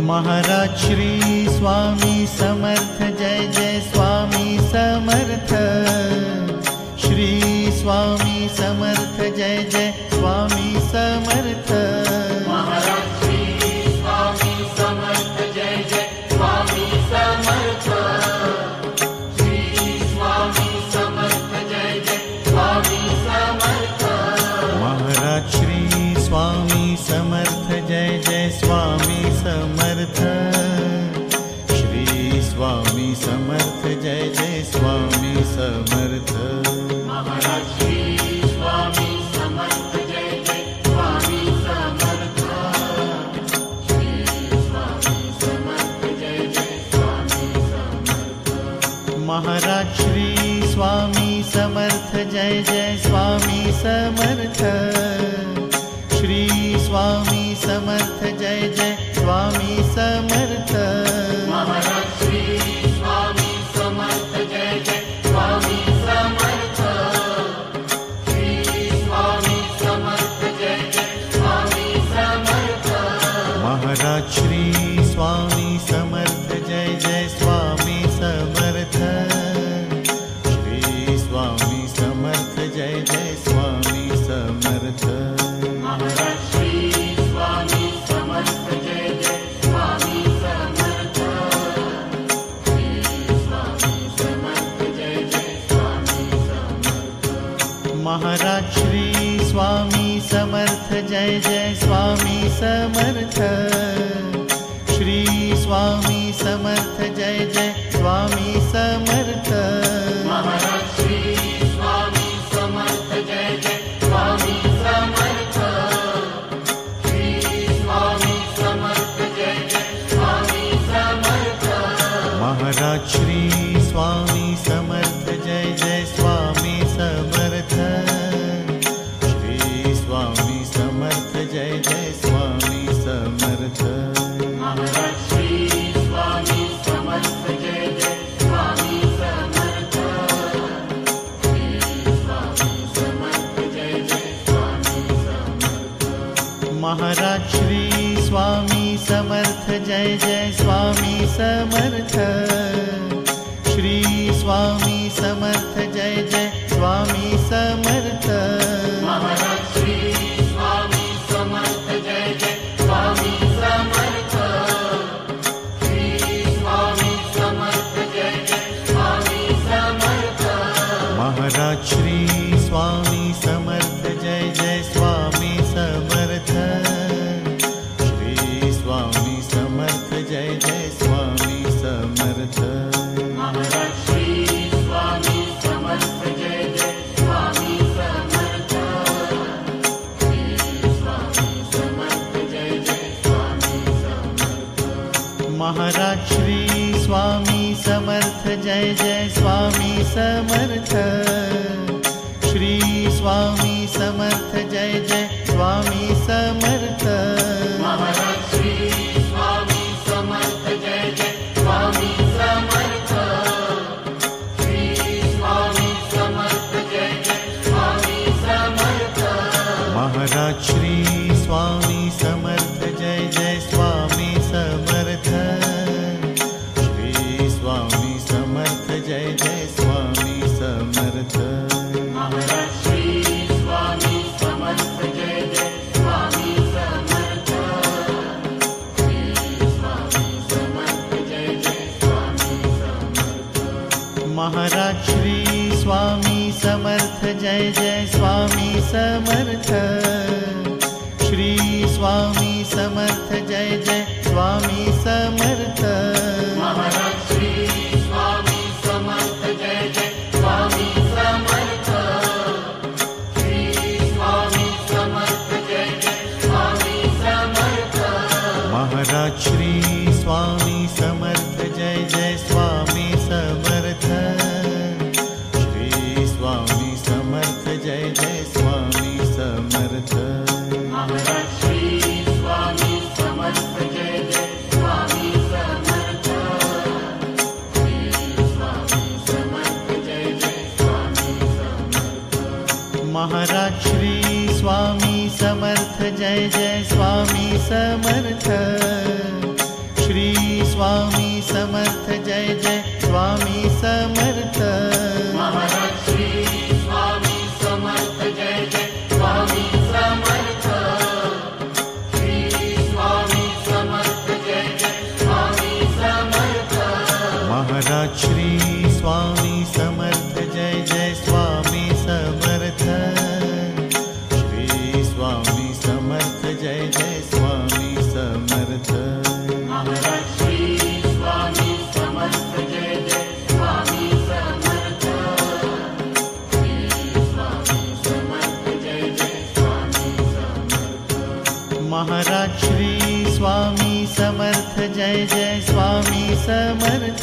Maharaj Shri Swami Samarth Jai Jai Swami Samarth. Shri Swami Samarth Jai Jai Swami Samarth. Maharaj Shri Swami Samarth Jai Jai Swami Samarth. Shri Swami Samarth Jai Jai Swami Samarth. Maharaj Shri Swami Samarth Jai Jai Swami Samarth. Shri Swami Samarth Jai Jai Swami Samarth. Maharaj Shri Swami Samarth Jai Jai Swami Samarth. Shri Swami Samarth Jai Jai Swami Samarth. Maharaj Shri Swami Samarth Jai Jai Swami Samarth. Shri Swami Samarth Jai Jai Swami Samarth. Maharaj Shri Swami Samarth Jai Jai Swami Samarth. Shri Swami Samarth Jai Jai Swami Samarth. Maharaj Shri Swami Samarth Jai Jai Swami Samarth. Shri Swami Samarth Jai Jai Swami Samarth. Maharaj Shri Swami Samarth Jai Jai Swami Samarth. Shri Swami Samarth Jai Jai Swami Samarth. Maharaj Shri Swami Samarth Jai Jai Swami Samarth. Shri Swami Samarth Jai Jai Swami Samarth. Maharaj Shri Swami Samarth Jai Jai Swami Samarth. Shri Swami Samarth Jai Jai Swami Samarth. Maharaj Shri Swami Samarth Jai Jai Swami Samarth. Shri Swami Samarth Jai Jai Swami Samarth. Maharaj Shri Swami Samarth Jai Jai Swami Samarth. Shri Swami Samarth Jai Jai Swami Samarth. Maharaj Shri Swami Samarth Jai Jai Swami Samarth. Shri Swami Samarth Jai Jai Swami Samarth. Maharaj Shri Swami Samarth Jai Jai Swami Samarth. Shri Swami Samarth Jai Jai Swami Samarth. Maharaj Shri Swami Samarth Jai Jai Swami Samarth. Shri Swami Samarth Jai Jai Swami Samarth. Maharaj Shri Swami Samarth Jai Jai Swami Samarth. Shri Swami Samarth Jai Jai Swami Samarth. Maharaj Shri Swami Samarth Jai Jai Swami Samarth. Shri Swami Samarth Jai Jai Swami Samarth. Maharaj Shri Swami Samarth Jai Jai Swami Samarth. Shri Swami Samarth Jai Jai Swami Samarth. Maharaj Shri Swami Samarth Jai Jai Swami Samarth. Shri Swami Samarth Jai Jai Swami Samarth. Maharaj Shri Swami Samarth Jai Jai Swami Samarth. Shri Swami Samarth Jai Jai Swami Samarth. Maharaj Shri Swami Samarth Jai Jai Swami Samarth. Shri Swami Samarth Jai Jai Swami Samarth. Maharaj Shri Swami Samarth Jai Jai Swami Samarth. Shri Swami Samarth Jai Jai Swami Samarth. Maharaj Shri Swami Samarth Jai Jai Swami Samarth. Shri Swami Samarth Jai Jai Swami Samarth. Maharaj Shri Swami Samarth Jai Jai Swami Samarth. Shri Swami Samarth Jai Jai Swami Samarth. Maharaj Shri Swami Samarth Jai Jai Swami Samarth. Jai Jai Swami Samarth.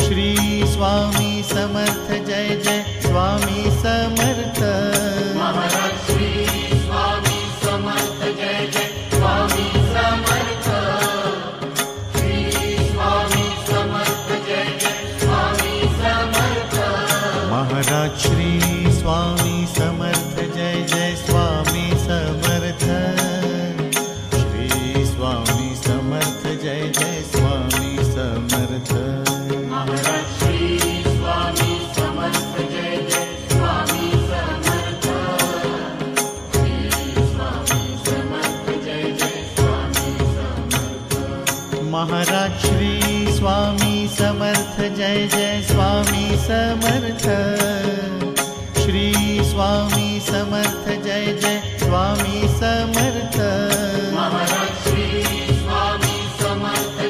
Shri Swami Samarth Jai Jai Swami Samarth. Maharaj Shri Swami Samarth Jai Jai Swami Samarth. Shri Swami Samarth Jai Jai Swami Samarth. Maharaj Shri Swami Samarth Jai Jai Swami Samarth. Shri Swami Samarth Jai Jai Swami Samarth. Maharaj Shri Swami Samarth Jai Jai Swami Samarth. Shri Swami Samarth Jai Jai Swami Samarth. Maharaj Shri Swami Samarth Jai Jai Swami Samarth. Shri Swami Samarth Jai Jai Swami Samarth. Maharaj Shri Swami Samarth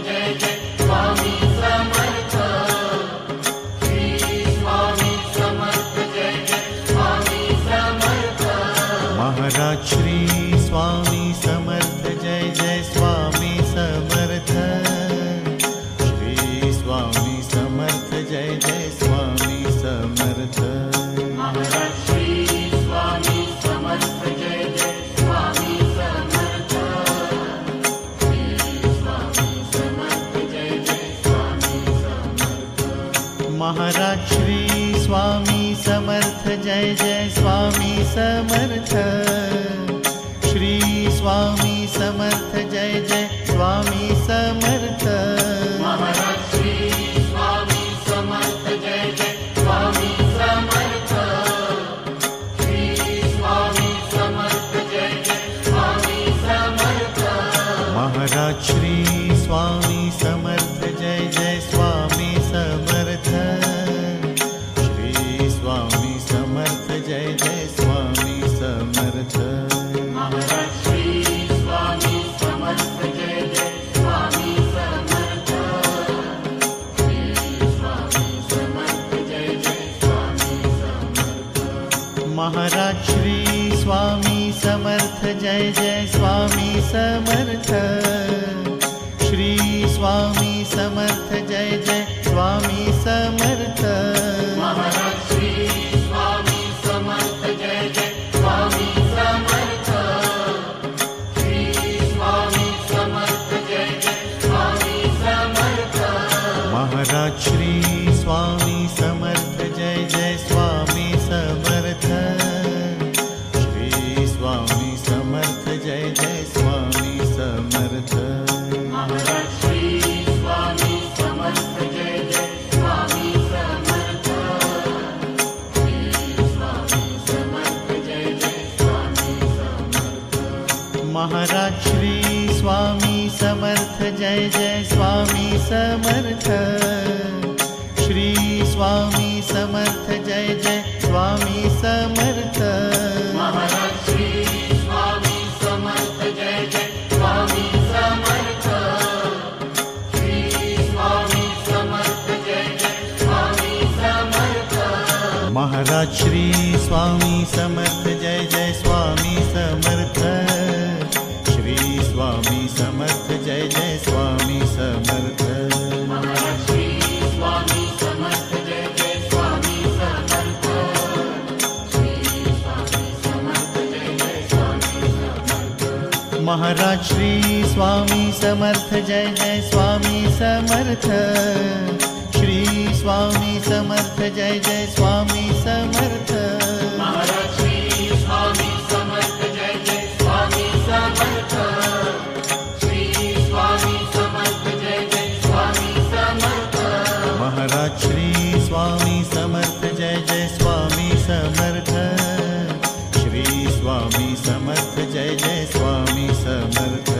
Jai Jai Swami Samarth. Shri Swami Samarth Jai Jai Swami Samarth. Maharaj Shri Swami Samarth Jai Jai Swami Samarth. Shri Swami Samarth Jai Jai Swami Samarth. Maharaj Shri Swami Samarth Jai Jai Swami Samarth. Shri Swami Samarth Jai Jai Swami Samarth. Maharaj Shri Swami Samarth Jai Jai Swami Samarth. Shri Swami Samarth Jai Jai Swami Samarth. Maharaj Shri Swami Samarth Jai Jai Swami Samarth. Shri Swami Samarth Jai Jai Swami Samarth. Maharaj Shri Swami Samarth Jai Jai Swami Samarth. Shri Swami Samarth Jai Jai Swami Samarth. Maharaj Shri Swami Samarth Jai Jai Swami Samarth. Shri Swami Samarth Jai Jai Swami Samarth. Maharaj Shri Swami Samarth Jai Jai Swami Samarth. Shri Swami Samarth Jai Jai Swami Samarth. Maharaj Shri Swami Samarth Jai Jai Swami Samarth. Shri Swami Samarth Jai Jai Swami Samarth. Maharaj Shri Swami Samarth Jai Jai Swami Samarth. Shri Swami Samarth Jai Jai Swami Samarth. Maharaj Shri Swami Samarth Jai Jai Swami Samarth. Shri Swami Samarth Jai Jai Swami Samarth. Maharaj Shri Swami Samarth Jai Jai Swami Samarth. Shri Swami Samarth Jai Jai Swami Samarth. Maharaj Shri Swami Samarth Jai Jai Swami Samarth. Shri Swami Samarth Jai Jai Swami Samarth. Maharaj Shri Swami Samarth Jai Jai Swami Samarth. Shri Swami Samarth Jai Jai Swami Samarth. Maharaj Shri Swami Samarth Jai Jai Swami Samarth. Shri Swami Samarth Jai Jai Swami Samarth. Maharaj Shri Swami Samarth Jai Jai Swami Samarth. Shri Swami Samarth Jai Jai Swami Samarth. Maharaj Shri Swami Samarth Jai Jai Swami Samarth. Shri Swami Samarth Jai Jai Swami Samarth. Maharaj Shri Swami Samarth Jai Jai Swami Samarth. Shri Swami Samarth Jai Jai Swami Samarth.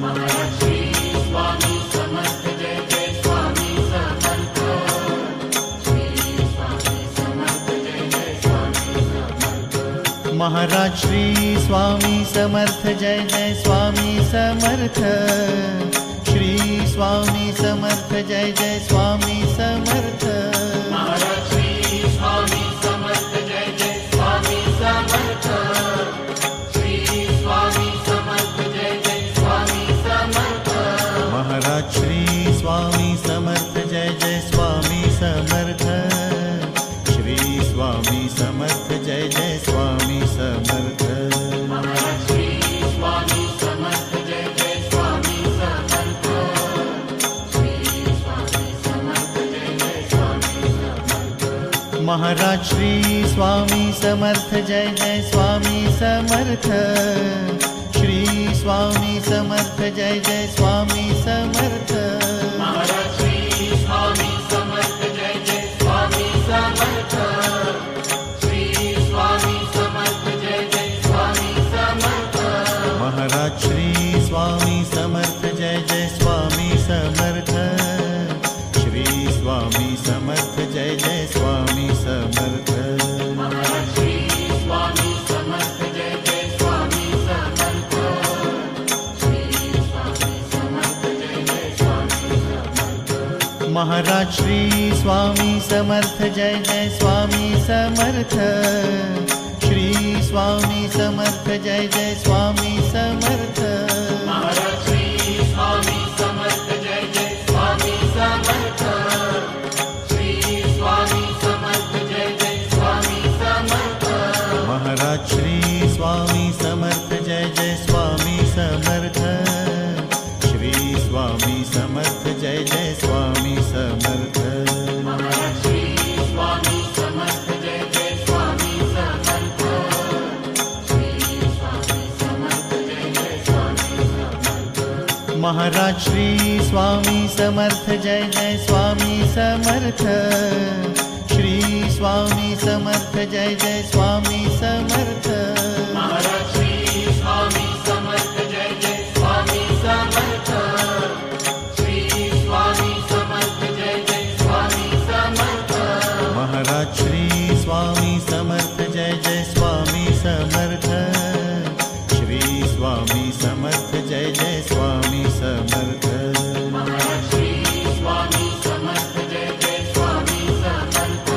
Maharaj Shri Swami Samarth Jai Jai Swami Samarth. Shri Swami Samarth Jai Jai Swami Samarth. Maharaj Shri Swami Samarth Jai Jai Swami Samarth. Shri Swami Samarth Jai Jai Swami Samarth. Maharaj Shri Swami Samarth Jai Jai Swami Samarth. Shri Swami Samarth Jai Jai Swami Samarth. Maharaj Shri Swami Samarth Jai Jai Swami Samarth. Shri Swami Samarth Jai Jai Swami Samarth. Maharaj Shri Swami Samarth Jai Jai Swami Samarth. Shri Swami Samarth Jai Jai Swami Samarth. Maharaj Shri Swami Samarth Jai Jai Swami Samarth. Shri Swami Samarth Jai Jai Swami Samarth. Maharaj Shri Swami Samarth Jai Jai Swami Samarth. Shri Swami Samarth Jai Jai Swami Samarth. Maharaj Shri Swami Samarth Jai Jai Swami Samarth. Shri Swami Samarth Jai Jai Swami Samarth. Maharaj Shri Swami Samarth Jai Jai Swami Samarth. Shri Swami Samarth Jai Jai Swami Samarth. Maharaj Shri Swami Samarth Jai Jai Swami Samarth. Shri Swami Samarth Jai Jai Swami Samarth. Maharaj Shri Swami Samarth Jai Jai Swami Samarth. Shri Swami Samarth Jai Jai Swami Samarth. Maharaj Shri Swami Samarth Jai Jai Swami Samarth. Shri Swami Samarth Jai Jai Swami Samarth. Maharaj Shri Swami Samarth Jai Jai Swami Samarth. Shri Swami Samarth Jai Jai Swami Samarth. Maharaj Shri Swami Samarth Jai Jai Swami Samarth. Shri Swami Samarth Jai Jai Swami Samarth. Maharaj Shri Swami Samarth Jai Jai Swami Samarth.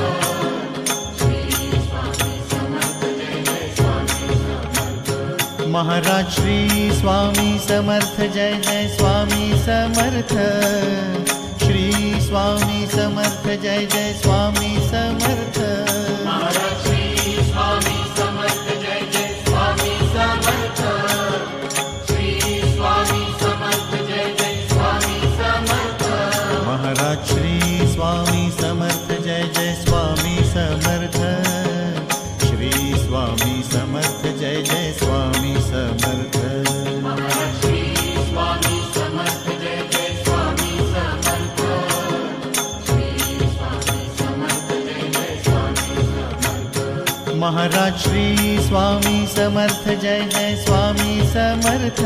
Shri Swami Samarth Jai Jai Swami Samarth. Maharaj Shri Swami Samarth Jai Jai Swami Samarth. Shri Swami Samarth Jai Jai Swami Samarth. Maharaj Shri Swami Samarth Jai Jai Swami Samarth. Shri Swami Samarth Jai Jai Swami Samarth. Maharaj Shri Swami Samarth Jai Jai Swami Samarth. Shri Swami Samarth Jai Jai Swami Samarth. Maharaj Shri Swami Samarth Jai Jai Swami Samarth. Shri Swami Samarth Jai Jai Swami Samarth. Maharaj Shri Swami Samarth Jai Jai Swami Samarth.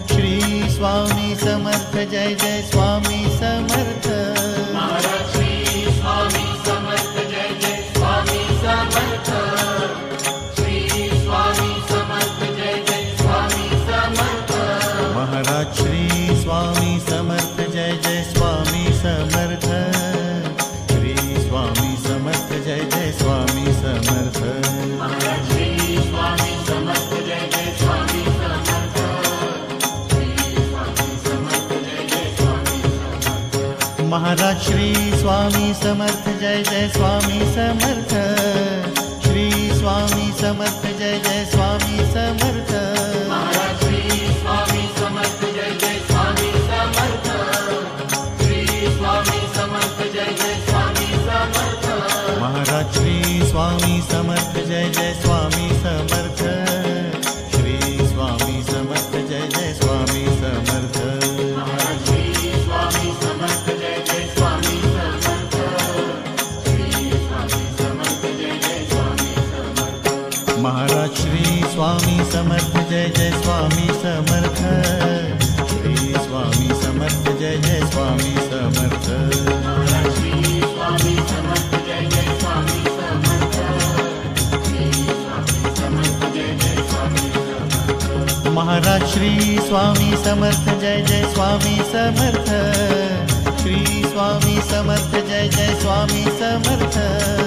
Shri Swami Samarth Jai Jai Swami Samarth. Maharaj Shri Swami Samarth Jai Jai Swami Samarth. Shri Swami Samarth Jai Jai Swami Samarth. Maharaj Shri Swami Samarth Jai Jai Swami Samarth. Shri Swami Samarth Jai Jai Swami Samarth. Maharaj Shri Swami Samarth Jai Jai Swami Samarth. Shri Swami Samarth Jai Jai Swami Samarth. Maharaj Shri Swami Samarth Jai Jai Swami Samarth. Shri Swami Samarth Jai Jai Swami Samarth. Maharaj Shri Swami Samarth Jai Jai Swami Samarth. Shri Swami Samarth Jai Jai Swami Samarth. Maharaj Shri Swami Samarth Jai Jai Swami Samarth. Shri Swami Samarth Jai Jai Swami Samarth. Maharaj Shri Swami Samarth Jai Jai Swami Samarth. Shri Swami Samarth Jai Jai Swami Samarth. Maharaj Shri Swami Samarth Jai Jai Swami Samarth. Shri Swami Samarth Jai Jai Swami Samarth. Maharaj Shri Swami Samarth Jai Jai Swami Samarth. Shri Swami Samarth Jai Jai Swami Samarth. Maharaj Shri Swami Samarth Jai Jai Swami Samarth. Shri Swami Samarth Jai Jai Swami Samarth.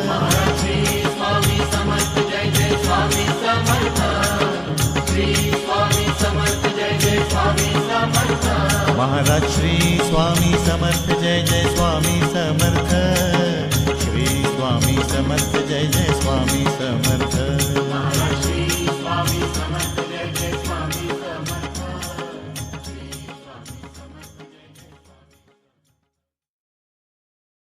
Maharaj Shri Swami Samarth Jai Jai Swami Samarth. Shri Swami Samarth Jai Jai Swami Samarth. Maharaj Shri Swami Samarth Jai Jai Swami Samarth. Shri Swami Samarth